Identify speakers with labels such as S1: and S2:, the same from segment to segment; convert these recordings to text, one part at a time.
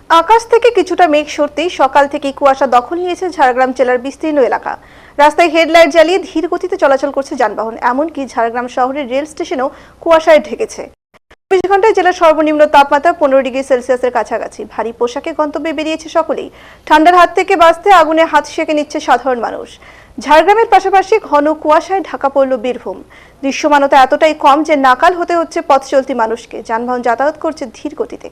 S1: আকাশ থেকে কিছুটা মেঘ সরতেই সকাল থেকেই কুয়াশা দখল নিয়েছে ঝাড়গ্রাম জেলার বিস্তীর্ণ এলাকা। রাস্তায় হেডলাইট জ্বালিয়ে ধীর গতিতে চলাচল করছে যানবাহন। এমনকি ঝাড়গ্রাম শহরের রেল স্টেশনও কুয়াশায় ঢেকেছে। 24 ঘন্টায় জেলার সর্বনিম্ন তাপমাত্রা 15 ডিগ্রি সেলসিয়াসের কাছাকাছি। ভারী পোশাকে গন্তব্যে বেরিয়েছে সকলেই। ঠান্ডার হাত থেকে বাঁচতে আগুনে হাত সেঁকে নিচ্ছে সাধারণ মানুষ। ঝাড়গ্রামের পাশাপাশি ঘন কুয়াশায় ঢাকা পড়ল বীরভূম। দৃশ্যমানতা এতটাই কম যে নাকাল হতে হচ্ছে পথ চলতি মানুষকে। যানবাহন যাতায়াত করছে ধীর গতিতে।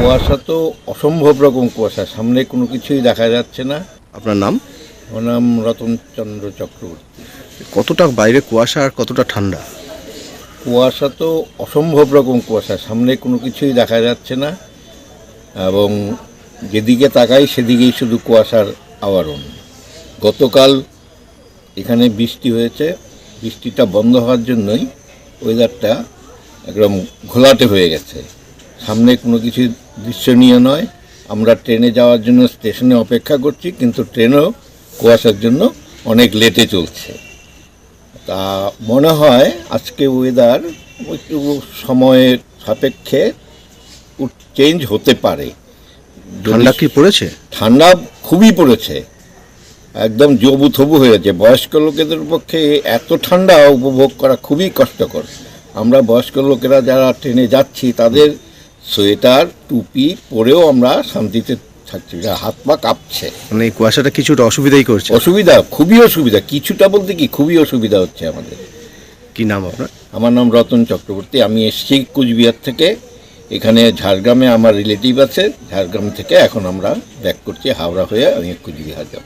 S2: কুয়াশা তো অসম্ভব রকম কুয়াশা, সামনে কোনো কিছুই দেখা যাচ্ছে না।
S3: আপনার নাম?
S2: আমার নাম রতনচন্দ্র চক্রবর্তী।
S3: কতটা বাইরে কুয়াশা আর কতটা ঠান্ডা?
S2: কুয়াশা তো অসম্ভব রকম কুয়াশা, সামনে কোনো কিছুই দেখা যাচ্ছে না এবং যেদিকে তাকাই সেদিকেই শুধু কুয়াশার আবরণ। গতকাল এখানে বৃষ্টি হয়েছে, বৃষ্টিটা বন্ধ হওয়ার জন্যই ওয়েদারটা একদম ঘোলাটে হয়ে গেছে। সামনে কোনো কিছু দৃশ্যনীয় নয়। আমরা ট্রেনে যাওয়ার জন্য স্টেশনে অপেক্ষা করছি, কিন্তু ট্রেনও কুয়াশার জন্য অনেক লেটে চলছে। তা মনে হয় আজকে ওয়েদার একটু সময়ের সাপেক্ষে চেঞ্জ হতে পারে।
S3: ঠান্ডা কি পড়েছে?
S2: ঠান্ডা খুবই পড়েছে, একদম জবুথবু হয়েছে। বয়স্ক লোকেদের পক্ষে এত ঠান্ডা উপভোগ করা খুবই কষ্টকর। আমরা বয়স্ক লোকেরা যারা ট্রেনে যাচ্ছি তাদের সোয়েটার টুপি পরেও আমরা শান্তিতে থাকছি, হাত পা কাঁপছে।
S3: মানে এই কুয়াশাটা কিছুটা অসুবিধাই করছে?
S2: অসুবিধা, খুবই অসুবিধা। কিছুটা বলতে কি, খুবই অসুবিধা হচ্ছে আমাদের।
S3: কি নাম আপনার?
S2: আমার নাম রতন চক্রবর্তী। আমি এসছি কুচবিহার থেকে। এখানে ঝাড়গ্রামে আমার রিলেটিভ আছে। ঝাড়গ্রাম থেকে এখন আমরা ব্যাক করছি হাওড়া হয়ে, আমি কুচবিহার যাব।